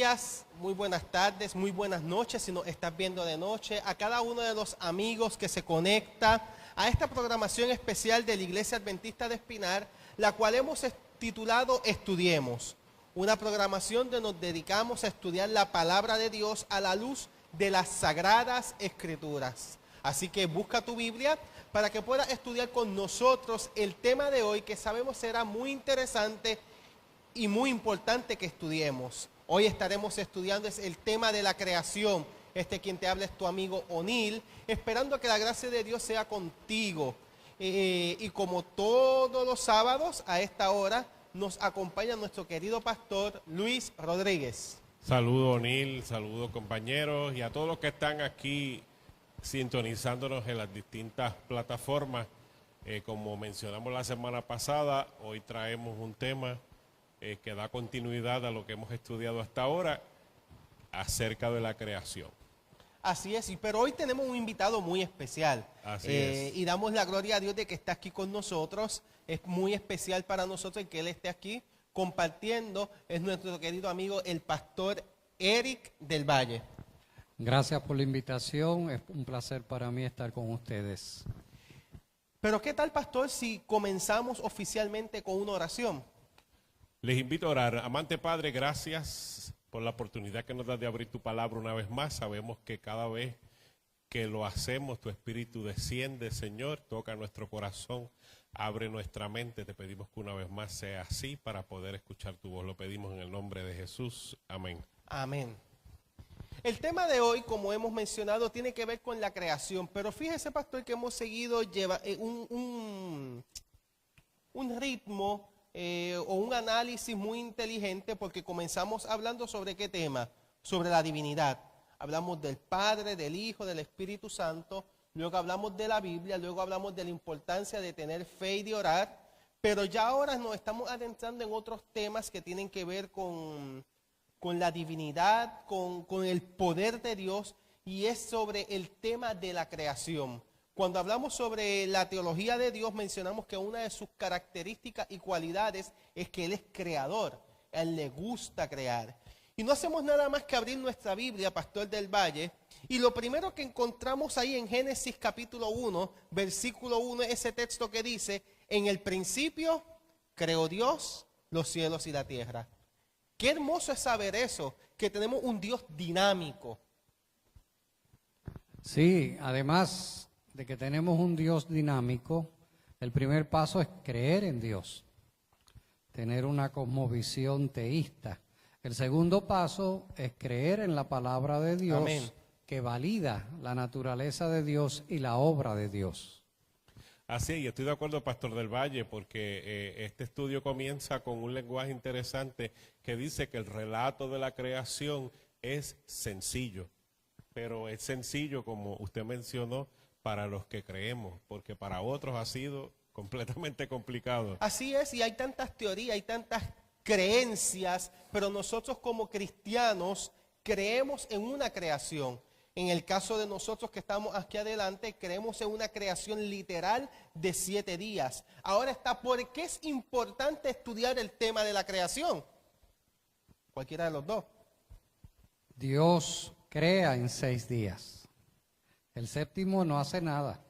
días, muy buenas tardes, muy buenas noches si nos estás viendo de noche, a cada uno de los amigos que se conecta a esta programación especial de la Iglesia Adventista de Espinar, la cual hemos titulado Estudiemos, una programación donde nos dedicamos a estudiar la palabra de Dios a la luz de las Sagradas Escrituras. Así que busca tu Biblia para que puedas estudiar con nosotros el tema de hoy, que sabemos será muy interesante y muy importante que estudiemos. Hoy estaremos estudiando el tema de la creación. Quien te habla es tu amigo O'Neill, esperando que la gracia de Dios sea contigo. Y como todos los sábados a esta hora nos acompaña nuestro querido pastor Luis Rodríguez. Saludos O'Neill, saludos compañeros y a todos los que están aquí sintonizándonos en las distintas plataformas. Como mencionamos la semana pasada, hoy traemos un tema que da continuidad a lo que hemos estudiado hasta ahora acerca de la creación. Así es, pero hoy tenemos un invitado muy especial. Así es. Y damos la gloria a Dios de que está aquí con nosotros. Es muy especial para nosotros que Él esté aquí compartiendo. Es nuestro querido amigo, el pastor Eric del Valle. Gracias por la invitación, es un placer para mí estar con ustedes. Pero ¿qué tal, pastor, si comenzamos oficialmente con una oración? Les invito a orar. Amante Padre, gracias por la oportunidad que nos das de abrir tu palabra una vez más. Sabemos que cada vez que lo hacemos, tu Espíritu desciende, Señor, toca nuestro corazón, abre nuestra mente. Te pedimos que una vez más sea así para poder escuchar tu voz. Lo pedimos en el nombre de Jesús. Amén. Amén. El tema de hoy, como hemos mencionado, tiene que ver con la creación. Pero fíjese, pastor, que hemos seguido un ritmo o un análisis muy inteligente, porque comenzamos hablando sobre qué tema, sobre la divinidad. Hablamos del Padre, del Hijo, del Espíritu Santo, luego hablamos de la Biblia, luego hablamos de la importancia de tener fe y de orar, pero ya ahora nos estamos adentrando en otros temas que tienen que ver con la divinidad, con el poder de Dios, y es sobre el tema de la creación. Cuando hablamos sobre la teología de Dios, mencionamos que una de sus características y cualidades es que Él es creador. A Él le gusta crear. Y no hacemos nada más que abrir nuestra Biblia, Pastor del Valle, y lo primero que encontramos ahí en Génesis capítulo 1, versículo 1, es ese texto que dice: en el principio creó Dios los cielos y la tierra. Qué hermoso es saber eso, que tenemos un Dios dinámico. Sí, además de que tenemos un Dios dinámico, el primer paso es creer en Dios, tener una cosmovisión teísta. El segundo paso es creer en la palabra de Dios. Amén. Que valida la naturaleza de Dios y la obra de Dios. Así es, y estoy de acuerdo, Pastor del Valle, porque este estudio comienza con un lenguaje interesante que dice que el relato de la creación es sencillo, pero es sencillo, como usted mencionó, para los que creemos, porque para otros ha sido completamente complicado. Así es, y hay tantas teorías, hay tantas creencias, pero nosotros como cristianos creemos en una creación. En el caso de nosotros que estamos aquí adelante, creemos en una creación literal de 7 días. Ahora está, ¿por qué es importante estudiar el tema de la creación? Cualquiera de los dos. Dios crea en 6 días. El séptimo no hace nada.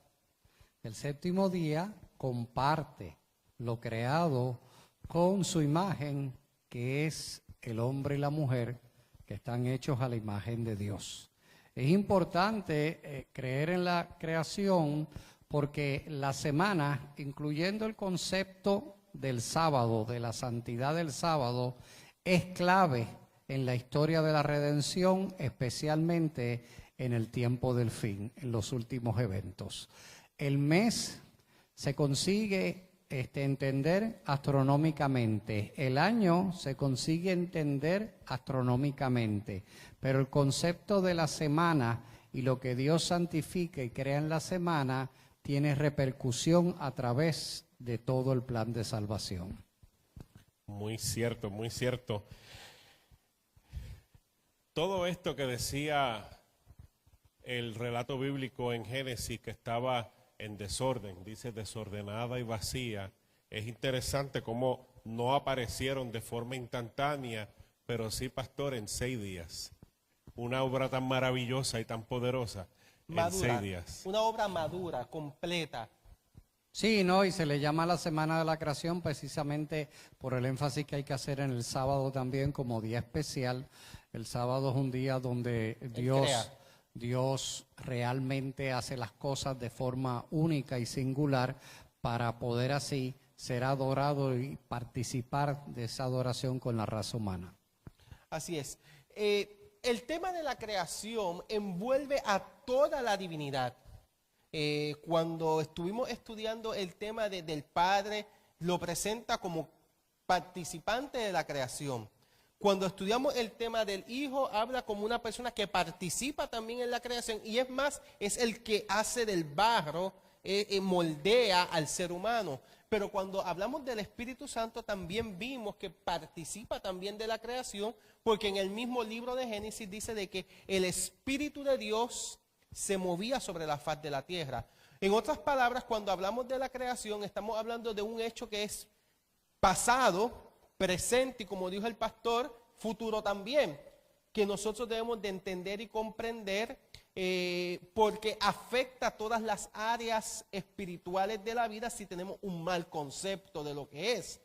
El séptimo día comparte lo creado con su imagen, que es el hombre y la mujer, que están hechos a la imagen de Dios. Es importante creer en la creación porque la semana, incluyendo el concepto del sábado, de la santidad del sábado, es clave en la historia de la redención, especialmente en el tiempo del fin, en los últimos eventos. El mes se consigue entender astronómicamente, el año se consigue entender astronómicamente, pero el concepto de la semana y lo que Dios santifica y crea en la semana tiene repercusión a través de todo el plan de salvación. Muy cierto, muy cierto. Todo esto que decía el relato bíblico en Génesis, que estaba en desorden, dice desordenada y vacía, es interesante cómo no aparecieron de forma instantánea pero sí, pastor, en 6 días. Una obra tan maravillosa y tan poderosa en Madura, 6 días. una obra madura, completa. Sí, no, y se le llama la Semana de la Creación precisamente por el énfasis que hay que hacer en el sábado también como día especial. El sábado es un día donde crea. Dios realmente hace las cosas de forma única y singular para poder así ser adorado y participar de esa adoración con la raza humana. Así es. El tema de la creación envuelve a toda la divinidad. Cuando estuvimos estudiando el tema del Padre, lo presenta como participante de la creación. Cuando estudiamos el tema del Hijo, habla como una persona que participa también en la creación y es más, es el que hace del barro, moldea al ser humano. Pero cuando hablamos del Espíritu Santo también vimos que participa también de la creación, porque en el mismo libro de Génesis dice de que el Espíritu de Dios se movía sobre la faz de la tierra. En otras palabras, cuando hablamos de la creación, estamos hablando de un hecho que es pasado, presente y, como dijo el pastor, futuro también, que nosotros debemos de entender y comprender porque afecta todas las áreas espirituales de la vida si tenemos un mal concepto de lo que es.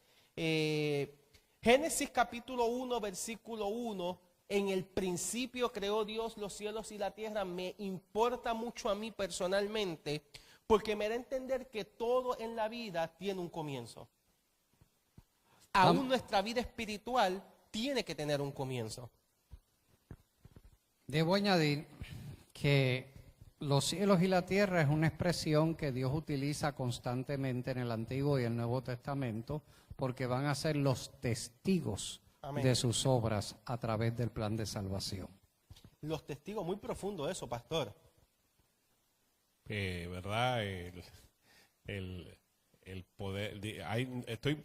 Génesis capítulo 1, versículo 1, en el principio creó Dios los cielos y la tierra, me importa mucho a mí personalmente, porque me da a entender que todo en la vida tiene un comienzo. Aún nuestra vida espiritual tiene que tener un comienzo. Debo añadir que los cielos y la tierra es una expresión que Dios utiliza constantemente en el Antiguo y el Nuevo Testamento porque van a ser los testigos Amén. de sus obras a través del plan de salvación. Los testigos, muy profundo eso, pastor. ¿Verdad? El poder, estoy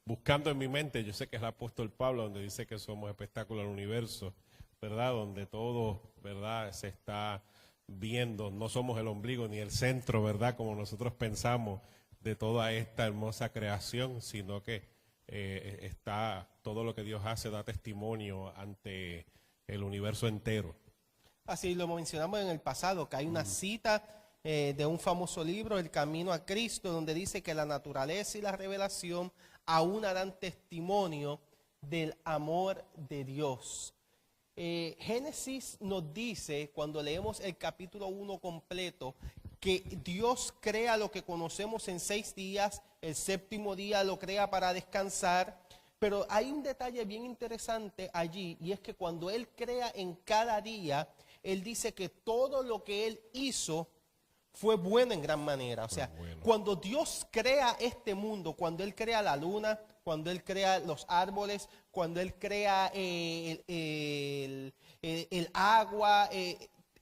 buscando en mi mente, yo sé que es el apóstol Pablo donde dice que somos espectáculo del universo, ¿verdad? Donde todo, ¿verdad? Se está viendo, no somos el ombligo ni el centro, ¿verdad? Como nosotros pensamos de toda esta hermosa creación, sino que está todo lo que Dios hace, da testimonio ante el universo entero. Así lo mencionamos en el pasado, que hay una cita de un famoso libro, El Camino a Cristo, donde dice que la naturaleza y la revelación aún dan testimonio del amor de Dios. Génesis nos dice, cuando leemos el capítulo 1 completo, que Dios crea lo que conocemos en 6 días, el séptimo día lo crea para descansar, pero hay un detalle bien interesante allí, y es que cuando Él crea en cada día, Él dice que todo lo que Él hizo fue bueno en gran manera. O sea, cuando Dios crea este mundo, cuando Él crea la luna, cuando Él crea los árboles, cuando Él crea el agua,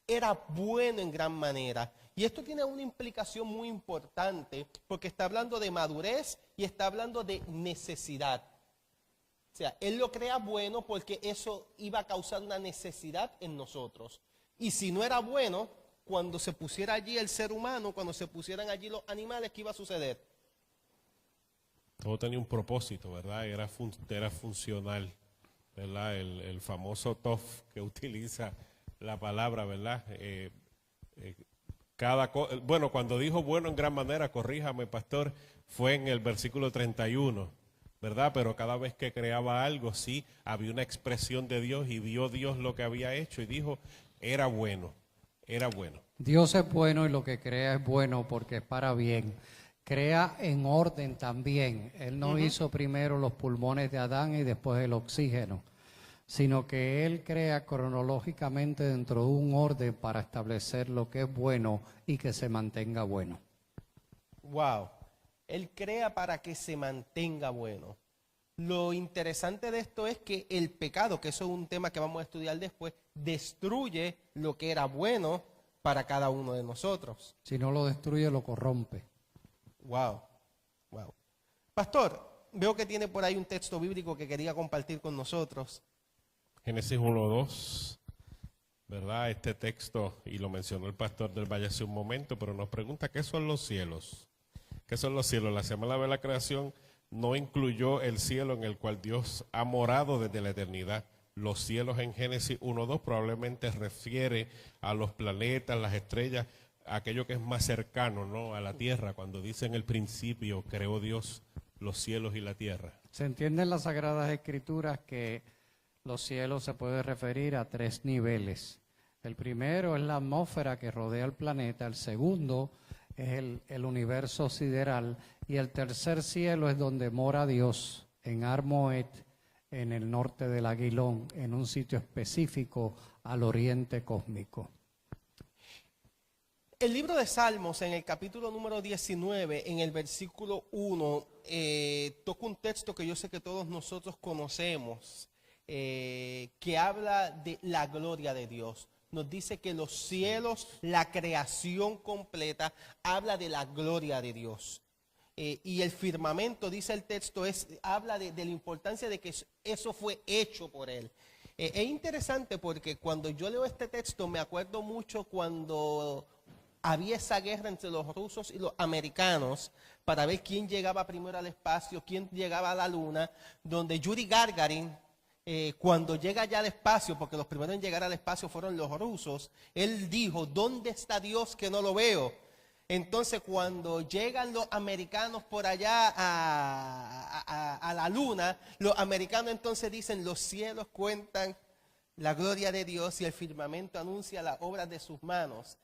era bueno en gran manera. Y esto tiene una implicación muy importante porque está hablando de madurez y está hablando de necesidad. O sea, Él lo crea bueno porque eso iba a causar una necesidad en nosotros. Y si no era bueno, cuando se pusiera allí el ser humano, cuando se pusieran allí los animales, ¿qué iba a suceder? Todo tenía un propósito, ¿verdad? Era funcional, ¿verdad? El famoso TOF que utiliza la palabra, ¿verdad? Bueno, cuando dijo bueno en gran manera, corríjame, pastor, fue en el versículo 31, ¿verdad? Pero cada vez que creaba algo, sí, había una expresión de Dios y vio Dios lo que había hecho y dijo, era bueno, era bueno. Dios es bueno y lo que crea es bueno porque es para bien. Crea en orden también. Él no hizo primero los pulmones de Adán y después el oxígeno, sino que Él crea cronológicamente dentro de un orden para establecer lo que es bueno y que se mantenga bueno. Wow. Él crea para que se mantenga bueno. Lo interesante de esto es que el pecado, que eso es un tema que vamos a estudiar después, destruye lo que era bueno para cada uno de nosotros. Si no lo destruye, lo corrompe. Wow, wow. Pastor, veo que tiene por ahí un texto bíblico que quería compartir con nosotros. Génesis 1:2, ¿verdad? Este texto, y lo mencionó el pastor del Valle hace un momento, pero nos pregunta, ¿qué son los cielos? ¿Qué son los cielos? La semana de la creación no incluyó el cielo en el cual Dios ha morado desde la eternidad. Los cielos en Génesis 1:2 probablemente refiere a los planetas, las estrellas, aquello que es más cercano, ¿no?, a la tierra, cuando dice en el principio creó Dios los cielos y la tierra. Se entiende en las Sagradas Escrituras que los cielos se puede referir a 3 niveles. El primero es la atmósfera que rodea el planeta, el segundo es el universo sideral y el tercer cielo es donde mora Dios, en Armoed, en el norte del Aguilón, en un sitio específico al oriente cósmico. El libro de Salmos, en el capítulo número 19, en el versículo 1, toca un texto que yo sé que todos nosotros conocemos, que habla de la gloria de Dios. Nos dice que los cielos, la creación completa, habla de la gloria de Dios. Y el firmamento, dice el texto, habla de la importancia de que eso fue hecho por Él. Es interesante porque cuando yo leo este texto me acuerdo mucho cuando había esa guerra entre los rusos y los americanos para ver quién llegaba primero al espacio, quién llegaba a la luna, donde Yuri Gagarin, cuando llega ya al espacio, porque los primeros en llegar al espacio fueron los rusos, él dijo, ¿dónde está Dios que no lo veo? Entonces cuando llegan los americanos por allá a la luna, los americanos entonces dicen, los cielos cuentan la gloria de Dios y el firmamento anuncia las obras de sus manos.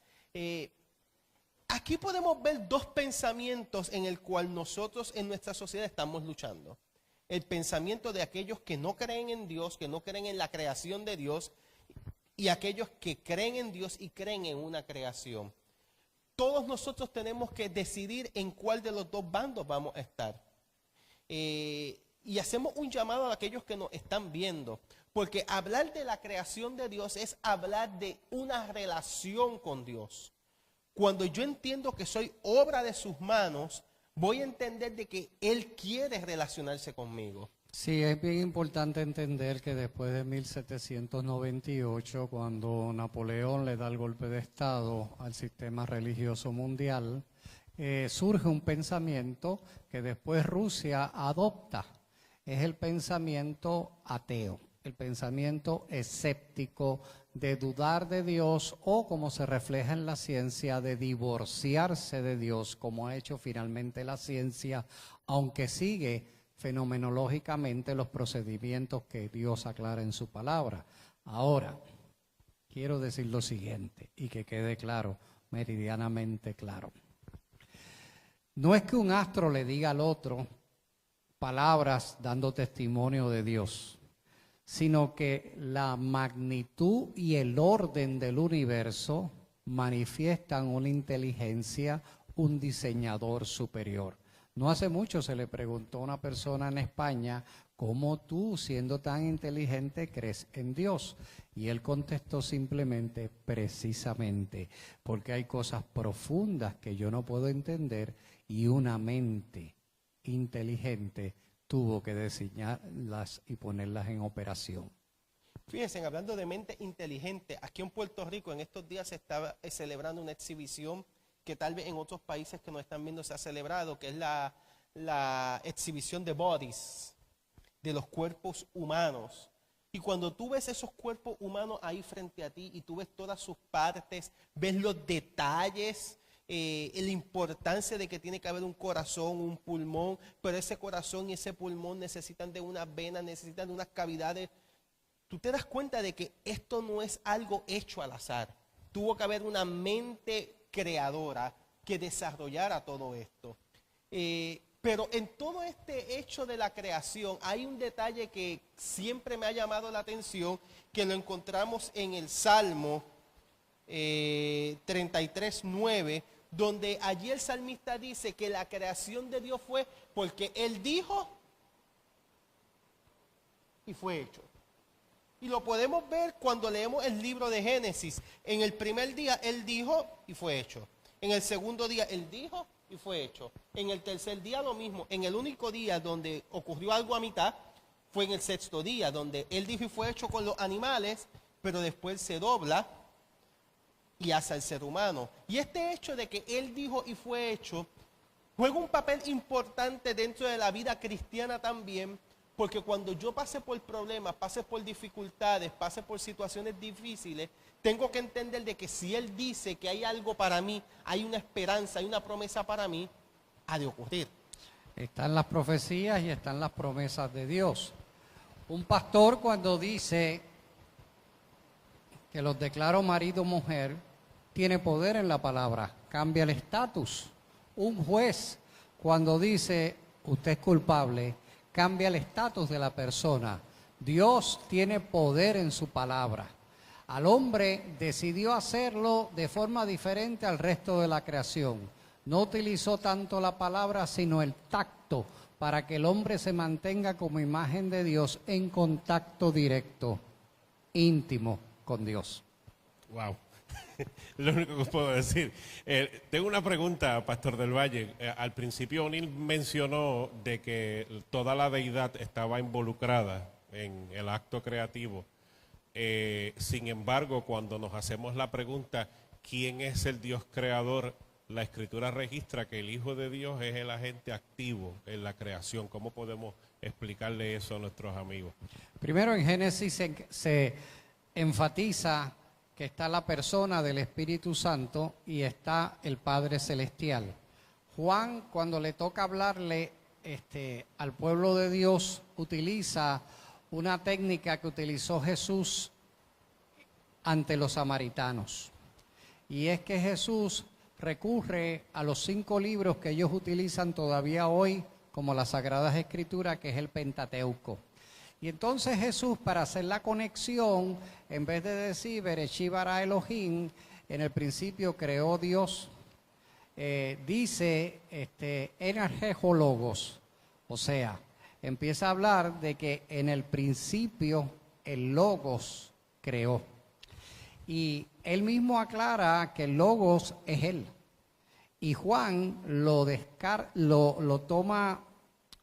Aquí podemos ver 2 pensamientos en el cual nosotros en nuestra sociedad estamos luchando. El pensamiento de aquellos que no creen en Dios, que no creen en la creación de Dios, y aquellos que creen en Dios y creen en una creación. Todos nosotros tenemos que decidir en cuál de los 2 bandos vamos a estar. Y hacemos un llamado a aquellos que nos están viendo, porque hablar de la creación de Dios es hablar de una relación con Dios. Cuando yo entiendo que soy obra de sus manos, voy a entender de que Él quiere relacionarse conmigo. Sí, es bien importante entender que después de 1798, cuando Napoleón le da el golpe de Estado al sistema religioso mundial, surge un pensamiento que después Rusia adopta. Es el pensamiento ateo, el pensamiento escéptico de dudar de Dios o, como se refleja en la ciencia, de divorciarse de Dios, como ha hecho finalmente la ciencia, aunque sigue fenomenológicamente los procedimientos que Dios aclara en su palabra. Ahora, quiero decir lo siguiente y que quede claro, meridianamente claro. No es que un astro le diga al otro palabras dando testimonio de Dios, sino que la magnitud y el orden del universo manifiestan una inteligencia, un diseñador superior. No hace mucho se le preguntó a una persona en España, ¿cómo tú, siendo tan inteligente, crees en Dios? Y él contestó simplemente, precisamente, porque hay cosas profundas que yo no puedo entender y una mente inteligente tuvo que diseñarlas y ponerlas en operación. Fíjense, hablando de mente inteligente, aquí en Puerto Rico en estos días se estaba celebrando una exhibición que tal vez en otros países que nos están viendo se ha celebrado, que es la exhibición de bodies, de los cuerpos humanos. Y cuando tú ves esos cuerpos humanos ahí frente a ti y tú ves todas sus partes, ves los detalles, la importancia de que tiene que haber un corazón, un pulmón, pero ese corazón y ese pulmón necesitan de unas venas, necesitan de unas cavidades. Tú te das cuenta de que esto no es algo hecho al azar. Tuvo que haber una mente creadora que desarrollara todo esto. Pero en todo este hecho de la creación hay un detalle que siempre me ha llamado la atención, que lo encontramos en el Salmo 33:9, donde allí el salmista dice que la creación de Dios fue porque Él dijo y fue hecho. Y lo podemos ver cuando leemos el libro de Génesis. En el primer día Él dijo y fue hecho. En el segundo día Él dijo y fue hecho. En el tercer día lo mismo. En el único día donde ocurrió algo a mitad fue en el sexto día, donde Él dijo y fue hecho con los animales, pero después se dobla y hace al ser humano. Y este hecho de que Él dijo y fue hecho juega un papel importante dentro de la vida cristiana también, porque cuando yo pase por problemas, pase por dificultades, pase por situaciones difíciles, tengo que entender de que si Él dice que hay algo para mí, hay una esperanza, hay una promesa para mí, ha de ocurrir. Están las profecías y están las promesas de Dios. Un pastor cuando dice que los declaro marido o mujer, tiene poder en la palabra, cambia el estatus. Un juez cuando dice usted es culpable, cambia el estatus de la persona. Dios tiene poder en su palabra. Al hombre decidió hacerlo de forma diferente al resto de la creación. No utilizó tanto la palabra, sino el tacto, para que el hombre se mantenga como imagen de Dios en contacto directo, íntimo con Dios. Wow. Lo único que os puedo decir. Tengo una pregunta, Pastor del Valle. Al principio O'Neill mencionó de que toda la deidad estaba involucrada en el acto creativo. Sin embargo, cuando nos hacemos la pregunta, ¿quién es el Dios creador? La Escritura registra que el Hijo de Dios es el agente activo en la creación. ¿Cómo podemos explicarle eso a nuestros amigos? Primero en Génesis se enfatiza que está la persona del Espíritu Santo y está el Padre Celestial. Juan, cuando le toca hablarle al pueblo de Dios, utiliza una técnica que utilizó Jesús ante los samaritanos. Y es que Jesús recurre a los 5 libros que ellos utilizan todavía hoy como las Sagradas Escrituras, que es el Pentateuco. Y entonces Jesús, para hacer la conexión, en vez de decir Bereshit bara Elohim, en el principio creó Dios, dice en argejo logos, o sea, empieza a hablar de que en el principio el logos creó. Y él mismo aclara que el logos es él. Y Juan lo toma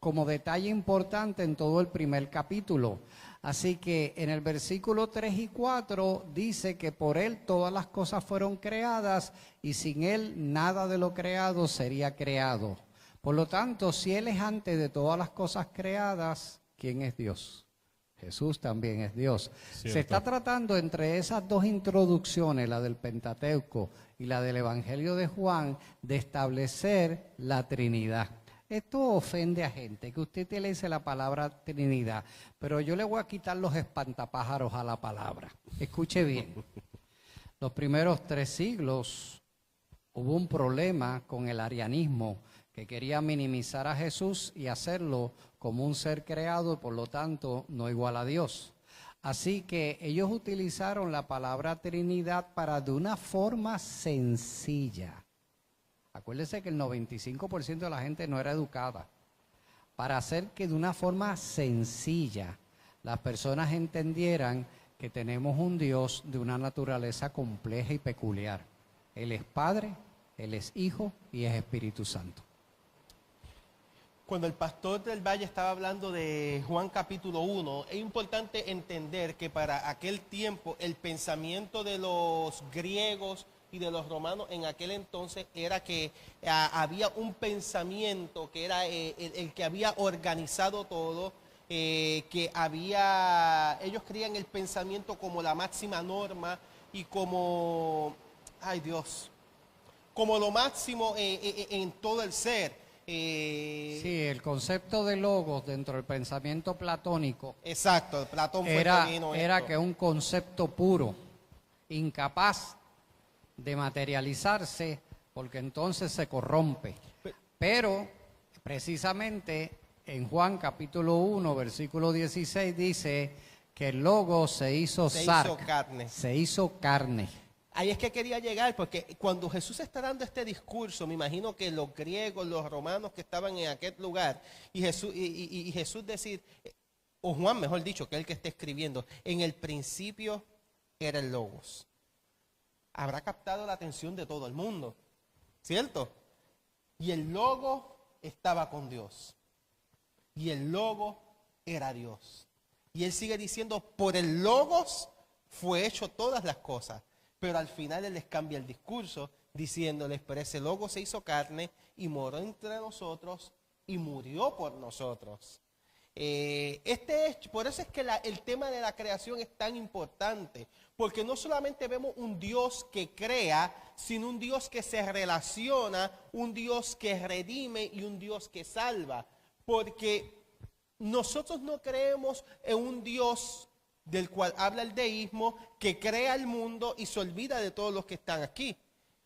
como detalle importante en todo el primer capítulo. Así que en el versículo 3 y 4 dice que por él todas las cosas fueron creadas y sin él nada de lo creado sería creado. Por lo tanto, si él es antes de todas las cosas creadas, ¿quién es Dios? Jesús también es Dios. Cierto. Se está tratando entre esas dos introducciones, la del Pentateuco y la del Evangelio de Juan, de establecer la Trinidad. Esto ofende a gente, que usted utilice la palabra Trinidad, pero yo le voy a quitar los espantapájaros a la palabra. Escuche bien. Los primeros 3 siglos hubo un problema con el arianismo, que quería minimizar a Jesús y hacerlo como un ser creado, por lo tanto, no igual a Dios. Así que ellos utilizaron la palabra Trinidad para de una forma sencilla. Acuérdese que el 95% de la gente no era educada. Para hacer que de una forma sencilla las personas entendieran que tenemos un Dios de una naturaleza compleja y peculiar. Él es Padre, Él es Hijo y es Espíritu Santo. Cuando el pastor del Valle estaba hablando de Juan capítulo 1, es importante entender que para aquel tiempo el pensamiento de los griegos y de los romanos en aquel entonces era que había un pensamiento que era el que había organizado todo, que ellos creían el pensamiento como la máxima norma y como, ay Dios, como lo máximo en todo el ser. Sí, el concepto de logos dentro del pensamiento platónico. Exacto, Platón fue era que un concepto puro, incapaz de materializarse, porque entonces se corrompe. Pero precisamente en Juan capítulo 1, versículo 16 dice que el logo se hizo carne. Se hizo carne. Ahí es que quería llegar, porque cuando Jesús está dando este discurso, me imagino que los griegos, los romanos que estaban en aquel lugar, y Jesús decir, o Juan mejor dicho, que es el que está escribiendo, en el principio era el logos. Habrá captado la atención de todo el mundo, ¿cierto? Y el logo estaba con Dios. Y el logo era Dios. Y él sigue diciendo, por el logos fue hecho todas las cosas. Pero al final él les cambia el discurso diciéndoles, pero ese Logo se hizo carne y moró entre nosotros y murió por nosotros. Por eso es que el tema de la creación es tan importante, porque no solamente vemos un Dios que crea, sino un Dios que se relaciona, un Dios que redime y un Dios que salva, porque nosotros no creemos en un Dios del cual habla el deísmo, que crea el mundo y se olvida de todos los que están aquí.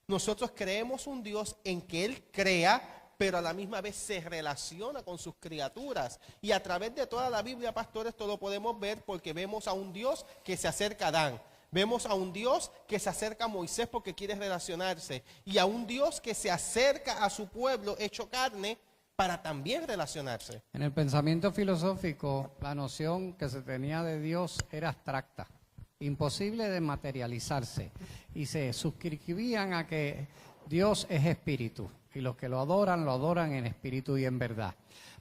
Nosotros creemos un Dios en que Él crea, pero a la misma vez se relaciona con sus criaturas. Y a través de toda la Biblia, pastores, todo lo podemos ver porque vemos a un Dios que se acerca a Adán. Vemos a un Dios que se acerca a Moisés porque quiere relacionarse. Y a un Dios que se acerca a su pueblo hecho carne para también relacionarse. En el pensamiento filosófico, la noción que se tenía de Dios era abstracta, imposible de materializarse, y se suscribían a que Dios es espíritu, y los que lo adoran en espíritu y en verdad.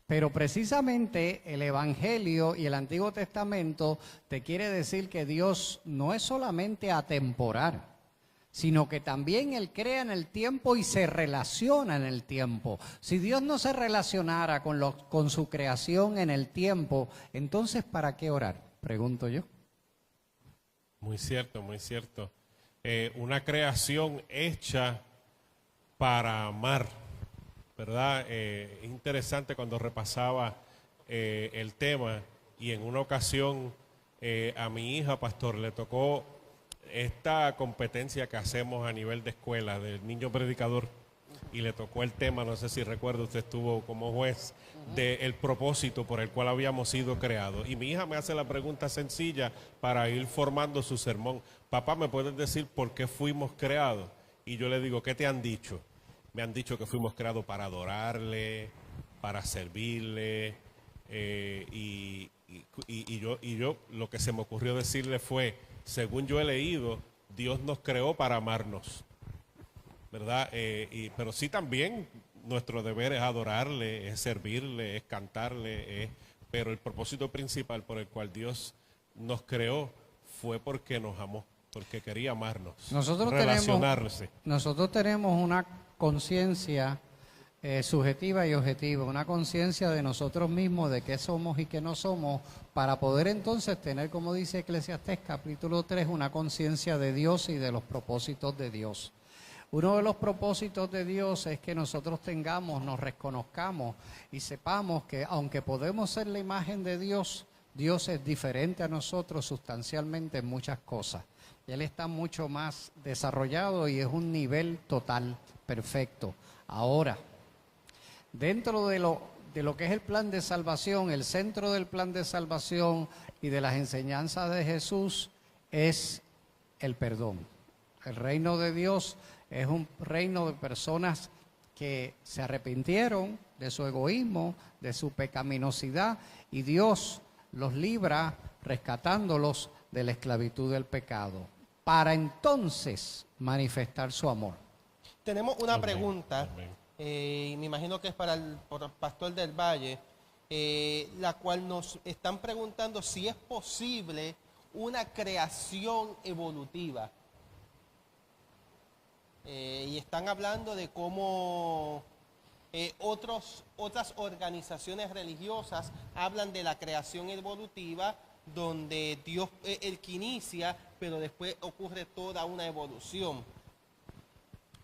Pero precisamente el Evangelio y el Antiguo Testamento te quiere decir que Dios no es solamente atemporal, sino que también Él crea en el tiempo y se relaciona en el tiempo. Si Dios no se relacionara con su creación en el tiempo, entonces ¿para qué orar? Pregunto yo. Muy cierto, muy cierto. Una creación hecha para amar, ¿verdad? Es interesante cuando repasaba el tema, y en una ocasión a mi hija, pastor, le tocó esta competencia que hacemos a nivel de escuela del niño predicador, y le tocó el tema, no sé si recuerda, usted estuvo como juez, del propósito por el cual habíamos sido creados. Y mi hija me hace la pregunta sencilla para ir formando su sermón: papá, ¿me puedes decir por qué fuimos creados? Y yo le digo, ¿qué te han dicho? Me han dicho que fuimos creados para adorarle, para servirle, y yo lo que se me ocurrió decirle fue, según yo he leído, Dios nos creó para amarnos, ¿verdad? Pero sí, también nuestro deber es adorarle, es servirle, es cantarle, pero el propósito principal por el cual Dios nos creó fue porque nos amó, porque quería amarnos, relacionarse. Nosotros tenemos una conciencia subjetiva y objetiva, una conciencia de nosotros mismos, de qué somos y qué no somos, para poder entonces tener, como dice Eclesiastés capítulo 3, una conciencia de Dios y de los propósitos de Dios. Uno de los propósitos de Dios es que nosotros nos reconozcamos y sepamos que aunque podemos ser la imagen de Dios, Dios es diferente a nosotros sustancialmente en muchas cosas. Él está mucho más desarrollado y es un nivel total, perfecto. Ahora, dentro de lo que es el plan de salvación, el centro del plan de salvación y de las enseñanzas de Jesús es el perdón. El reino de Dios es un reino de personas que se arrepintieron de su egoísmo, de su pecaminosidad, y Dios los libra rescatándolos de la esclavitud del pecado, para entonces manifestar su amor. Tenemos una Amén, pregunta, amén. y me imagino que es para el pastor del Valle, la cual nos están preguntando si es posible una creación evolutiva. Y están hablando de cómo otras organizaciones religiosas hablan de la creación evolutiva, donde Dios es el que inicia, pero después ocurre toda una evolución.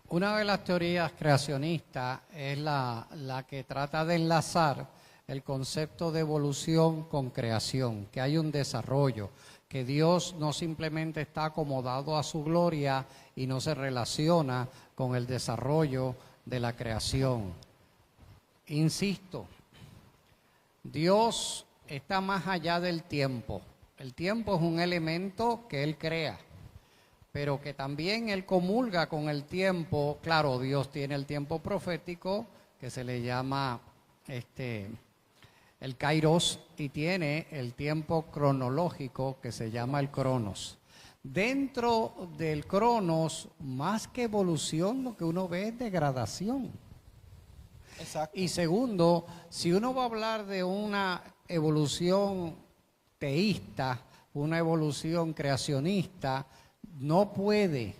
Una de las teorías creacionistas es la que trata de enlazar el concepto de evolución con creación, que hay un desarrollo, que Dios no simplemente está acomodado a su gloria y no se relaciona con el desarrollo de la creación. Insisto, Dios está más allá del tiempo. El tiempo es un elemento que Él crea, pero que también Él comulga con el tiempo. Claro, Dios tiene el tiempo profético, que se le llama el kairos, y tiene el tiempo cronológico, que se llama el cronos. Dentro del cronos, más que evolución, lo que uno ve es degradación. Exacto. Y segundo, si uno va a hablar de una evolución teísta, una evolución creacionista, no puede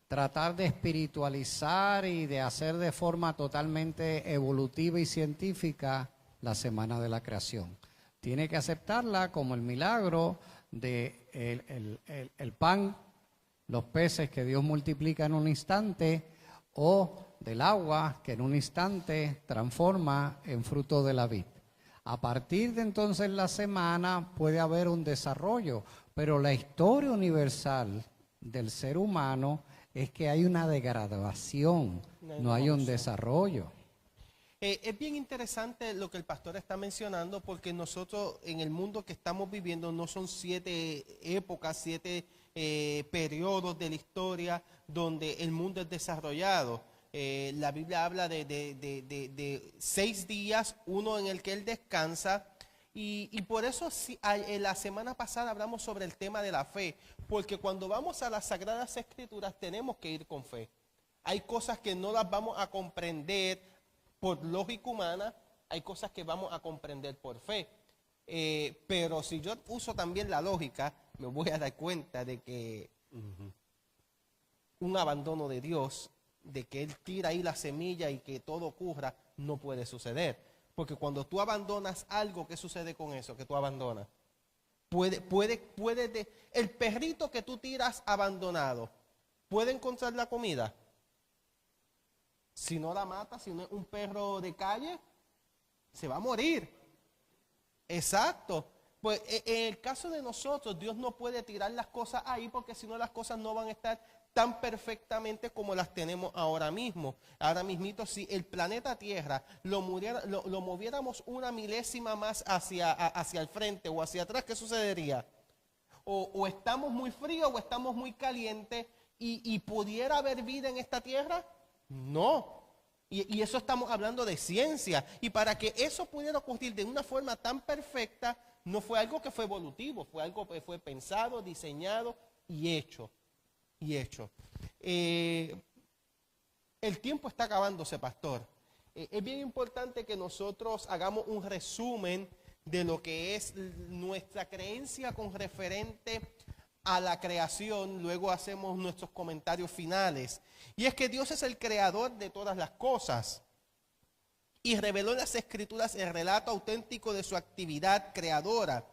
tratar de espiritualizar y de hacer de forma totalmente evolutiva y científica la semana de la creación. Tiene que aceptarla como el milagro de el pan, los peces que Dios multiplica en un instante, o del agua que en un instante transforma en fruto de la vid. A partir de entonces la semana puede haber un desarrollo, pero la historia universal del ser humano es que hay una degradación, no hay un desarrollo. Es bien interesante lo que el pastor está mencionando, porque nosotros en el mundo que estamos viviendo no son 7 épocas, 7 periodos de la historia donde el mundo es desarrollado. La Biblia habla de 6 días, uno en el que Él descansa, y por eso en la semana pasada hablamos sobre el tema de la fe, porque cuando vamos a las Sagradas Escrituras tenemos que ir con fe. Hay cosas que no las vamos a comprender por lógica humana, hay cosas que vamos a comprender por fe. Pero si yo uso también la lógica, me voy a dar cuenta de que un abandono de Dios, de que Él tira ahí la semilla y que todo ocurra, no puede suceder. Porque cuando tú abandonas algo, ¿qué sucede con eso que tú abandonas? El perrito que tú tiras abandonado, ¿puede encontrar la comida? Si no la mata, si no es un perro de calle, se va a morir. Exacto. Pues en el caso de nosotros, Dios no puede tirar las cosas ahí, porque si no las cosas no van a estar tan perfectamente como las tenemos ahora mismo. Ahora mismito, si el planeta Tierra lo moviéramos una milésima más hacia el frente o hacia atrás, ¿qué sucedería? O estamos muy fríos o estamos muy calientes y pudiera haber vida en esta tierra. No, y eso estamos hablando de ciencia, y para que eso pudiera ocurrir de una forma tan perfecta, no fue algo que fue evolutivo, fue algo que fue pensado, diseñado y hecho. El tiempo está acabándose, pastor. Es bien importante que nosotros hagamos un resumen de lo que es nuestra creencia con referente a la creación, luego hacemos nuestros comentarios finales. Y es que Dios es el creador de todas las cosas y reveló en las Escrituras el relato auténtico de su actividad creadora.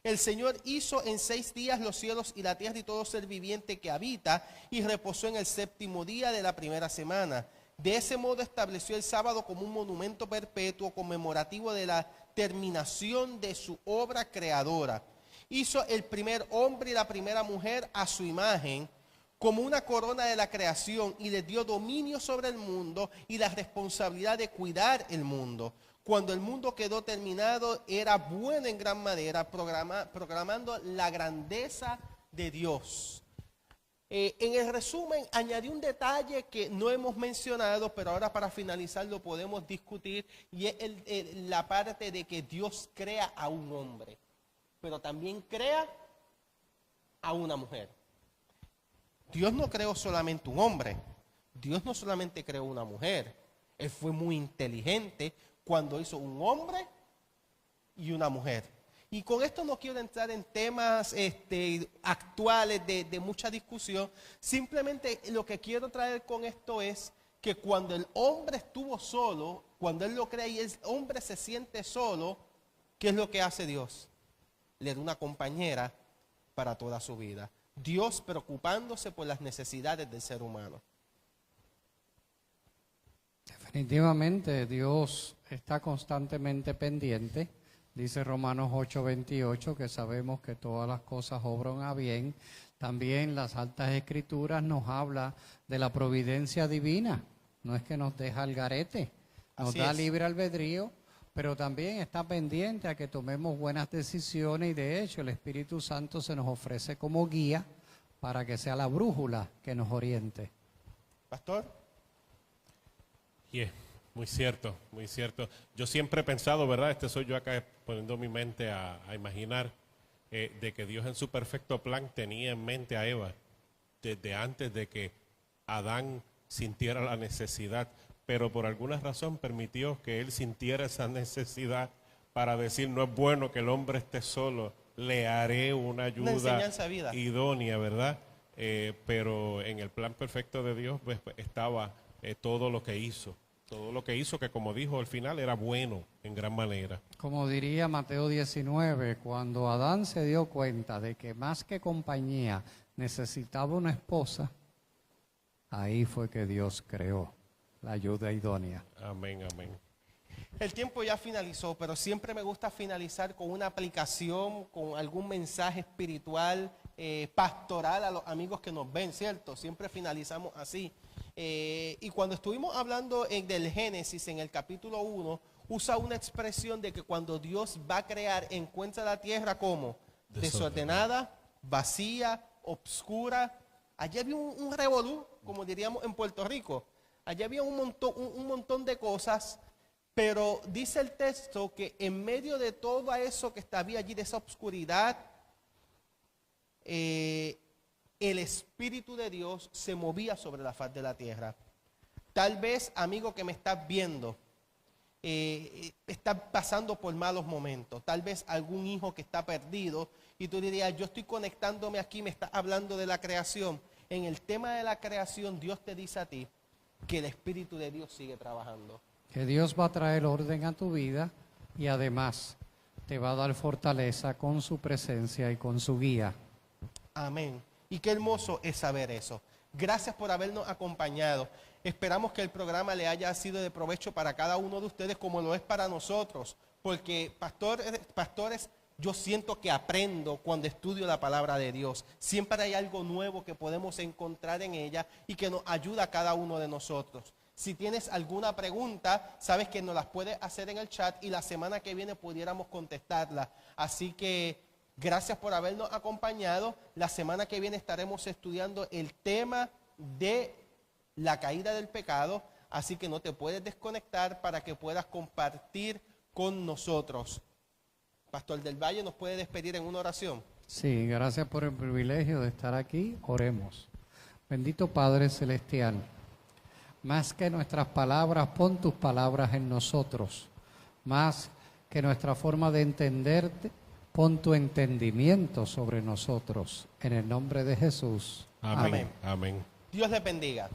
El Señor hizo en 6 días los cielos y la tierra y todo ser viviente que habita, y reposó en el 7º día de la primera semana. De ese modo estableció el sábado como un monumento perpetuo conmemorativo de la terminación de su obra creadora. Hizo el primer hombre y la primera mujer a su imagen, como una corona de la creación, y les dio dominio sobre el mundo y la responsabilidad de cuidar el mundo. Cuando el mundo quedó terminado, era bueno en gran manera, proclamando la grandeza de Dios. En el resumen, añadí un detalle que no hemos mencionado, pero ahora para finalizar lo podemos discutir, y es la parte de que Dios crea a un hombre, pero también crea a una mujer. Dios no creó solamente un hombre, Dios no solamente creó una mujer, Él fue muy inteligente cuando hizo un hombre y una mujer. Y con esto no quiero entrar en temas actuales de mucha discusión, simplemente lo que quiero traer con esto es que cuando el hombre estuvo solo, cuando Él lo crea y el hombre se siente solo, ¿qué es lo que hace Dios? Le da una compañera para toda su vida. Dios preocupándose por las necesidades del ser humano. Definitivamente Dios está constantemente pendiente. Dice Romanos 8:28 que sabemos que todas las cosas obran a bien. También las altas escrituras nos habla de la providencia divina. No es que nos deja al garete, nos da libre albedrío, pero también está pendiente a que tomemos buenas decisiones, y de hecho el Espíritu Santo se nos ofrece como guía para que sea la brújula que nos oriente. Pastor. Muy cierto, muy cierto. Yo siempre he pensado, ¿verdad? Soy yo acá poniendo mi mente a imaginar de que Dios en su perfecto plan tenía en mente a Eva desde antes de que Adán sintiera la necesidad, pero por alguna razón permitió que él sintiera esa necesidad para decir, no es bueno que el hombre esté solo, le haré una ayuda idónea, ¿verdad? pero en el plan perfecto de Dios pues, estaba todo lo que hizo. Todo lo que hizo, que como dijo al final, era bueno en gran manera. Como diría Mateo 19, cuando Adán se dio cuenta de que más que compañía necesitaba una esposa, ahí fue que Dios creó la ayuda idónea. Amén, amén. El tiempo ya finalizó, pero siempre me gusta finalizar con una aplicación, con algún mensaje espiritual, pastoral a los amigos que nos ven, ¿cierto? Siempre finalizamos así. Y cuando estuvimos hablando del Génesis, en el capítulo 1, usa una expresión de que cuando Dios va a crear, encuentra la tierra como desordenada, vacía, obscura. Allí había un revolú, como diríamos en Puerto Rico. Allí había un montón de cosas, pero dice el texto que en medio de todo eso que había allí, de esa obscuridad, el Espíritu de Dios se movía sobre la faz de la tierra. Tal vez, amigo que me estás viendo, estás pasando por malos momentos. Tal vez algún hijo que está perdido y tú dirías, yo estoy conectándome aquí, me estás hablando de la creación. En el tema de la creación, Dios te dice a ti que el Espíritu de Dios sigue trabajando. Que Dios va a traer orden a tu vida y además te va a dar fortaleza con su presencia y con su guía. Amén. Y qué hermoso es saber eso. Gracias por habernos acompañado. Esperamos que el programa le haya sido de provecho para cada uno de ustedes como lo es para nosotros. Porque, pastores, yo siento que aprendo cuando estudio la palabra de Dios. Siempre hay algo nuevo que podemos encontrar en ella y que nos ayuda a cada uno de nosotros. Si tienes alguna pregunta, sabes que nos las puedes hacer en el chat y la semana que viene pudiéramos contestarla. Así que gracias por habernos acompañado. La semana que viene estaremos estudiando el tema de la caída del pecado. Así que no te puedes desconectar para que puedas compartir con nosotros. Pastor del Valle, ¿nos puede despedir en una oración? Sí, gracias por el privilegio de estar aquí. Oremos. Bendito Padre Celestial, más que nuestras palabras, pon tus palabras en nosotros. Más que nuestra forma de entenderte, pon tu entendimiento sobre nosotros. En el nombre de Jesús. Amén. Amén. Dios les bendiga.